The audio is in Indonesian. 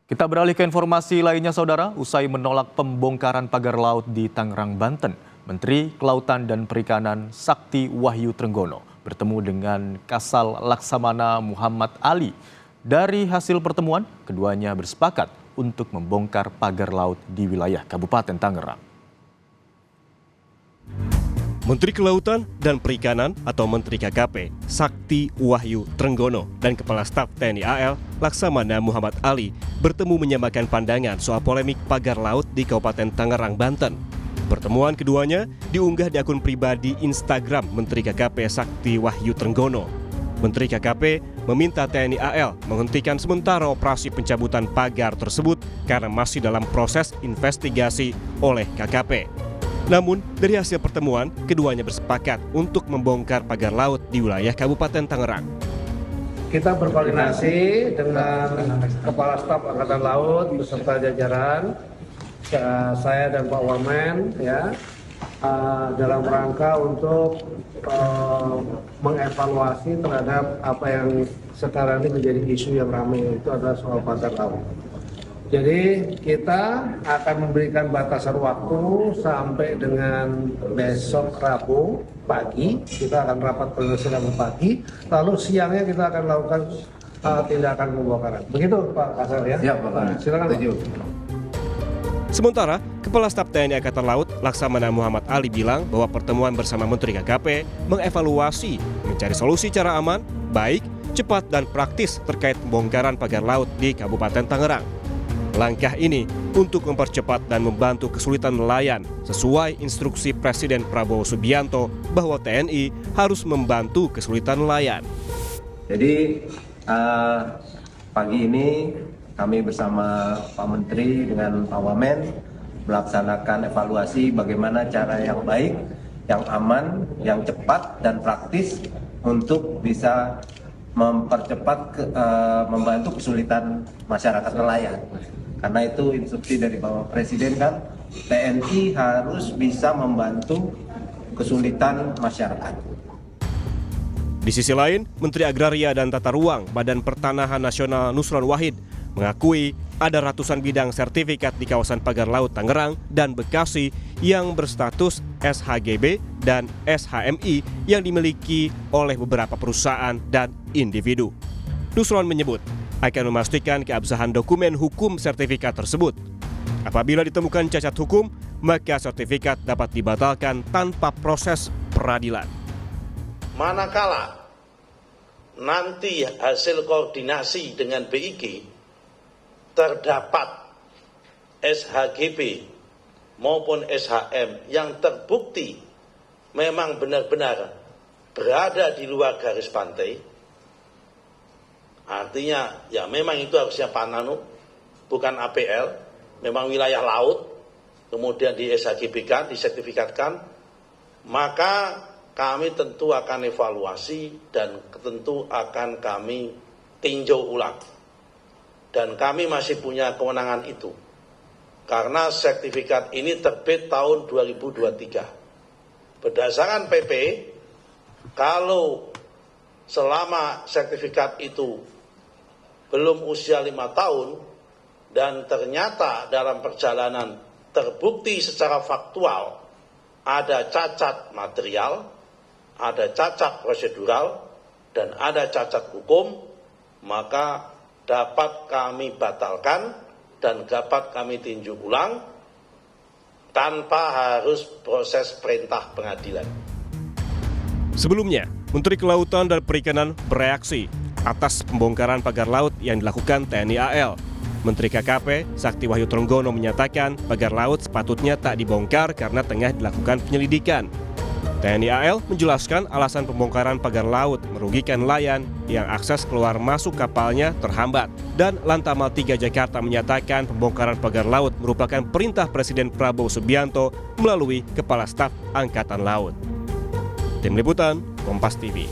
Kita beralih ke informasi lainnya, Saudara. Usai menolak pembongkaran pagar laut di Tangerang, Banten, Menteri Kelautan dan Perikanan Sakti Wahyu Trenggono bertemu dengan Kasal Laksamana Muhammad Ali. Dari hasil pertemuan, keduanya bersepakat untuk membongkar pagar laut di wilayah Kabupaten Tangerang. Menteri Kelautan dan Perikanan atau Menteri KKP Sakti Wahyu Trenggono dan Kepala Staf TNI AL Laksamana Muhammad Ali bertemu menyamakan pandangan soal polemik pagar laut di Kabupaten Tangerang, Banten. Pertemuan keduanya diunggah di akun pribadi Instagram Menteri KKP Sakti Wahyu Trenggono. Menteri KKP meminta TNI AL menghentikan sementara operasi pencabutan pagar tersebut karena masih dalam proses investigasi oleh KKP. Namun, dari hasil pertemuan, keduanya bersepakat untuk membongkar pagar laut di wilayah Kabupaten Tangerang. Kita berkoordinasi dengan Kepala Staf Angkatan Laut beserta jajaran, saya dan Pak Wamen, dalam rangka untuk mengevaluasi terhadap apa yang sekarang ini menjadi isu yang ramai, itu adalah soal pagar laut. Jadi kita akan memberikan batasan waktu sampai dengan besok Rabu pagi, kita akan rapat koordinasi Rabu pagi, lalu siangnya kita akan lakukan tindakan pembongkaran. Begitu Pak Kasal ya? Ya Pak. Silakan Pak. Sementara, Kepala Staf TNI Angkatan Laut Laksamana Muhammad Ali bilang bahwa pertemuan bersama Menteri KKP mengevaluasi mencari solusi cara aman, baik, cepat dan praktis terkait pembongkaran pagar laut di Kabupaten Tangerang. Langkah ini untuk mempercepat dan membantu kesulitan nelayan sesuai instruksi Presiden Prabowo Subianto bahwa TNI harus membantu kesulitan nelayan. Jadi pagi ini kami bersama Pak Menteri dengan Pak Wamen melaksanakan evaluasi bagaimana cara yang baik, yang aman, yang cepat dan praktis untuk bisa mempercepat membantu kesulitan masyarakat nelayan. Karena itu instruksi dari Bapak Presiden kan, TNI harus bisa membantu kesulitan masyarakat. Di sisi lain, Menteri Agraria dan Tata Ruang Badan Pertanahan Nasional Nusron Wahid mengakui ada ratusan bidang sertifikat di kawasan pagar laut Tangerang dan Bekasi yang berstatus SHGB dan SHMI yang dimiliki oleh beberapa perusahaan dan individu. Nusron menyebut akan memastikan keabsahan dokumen hukum sertifikat tersebut. Apabila ditemukan cacat hukum, maka sertifikat dapat dibatalkan tanpa proses peradilan. Manakala nanti hasil koordinasi dengan BIG terdapat SHGB maupun SHM yang terbukti memang benar-benar berada di luar garis pantai, artinya ya memang itu harusnya Pananu, bukan APL, memang wilayah laut, kemudian di SHGB-kan, disertifikatkan, maka kami tentu akan evaluasi dan tentu akan kami tinjau ulang. Dan kami masih punya kewenangan itu. Karena sertifikat ini terbit tahun 2023. Berdasarkan PP, kalau selama sertifikat itu belum usia 5 tahun, dan ternyata dalam perjalanan terbukti secara faktual ada cacat material, ada cacat prosedural, dan ada cacat hukum, maka dapat kami batalkan dan dapat kami tinjau ulang tanpa harus proses perintah pengadilan. Sebelumnya, Menteri Kelautan dan Perikanan bereaksi atas pembongkaran pagar laut yang dilakukan TNI AL. Menteri KKP Sakti Wahyu Trenggono menyatakan pagar laut sepatutnya tak dibongkar karena tengah dilakukan penyelidikan. TNI AL menjelaskan alasan pembongkaran pagar laut merugikan nelayan yang akses keluar masuk kapalnya terhambat. Dan Lantamal 3 Jakarta menyatakan pembongkaran pagar laut merupakan perintah Presiden Prabowo Subianto melalui Kepala Staf Angkatan Laut. Tim Liputan, Kompas TV.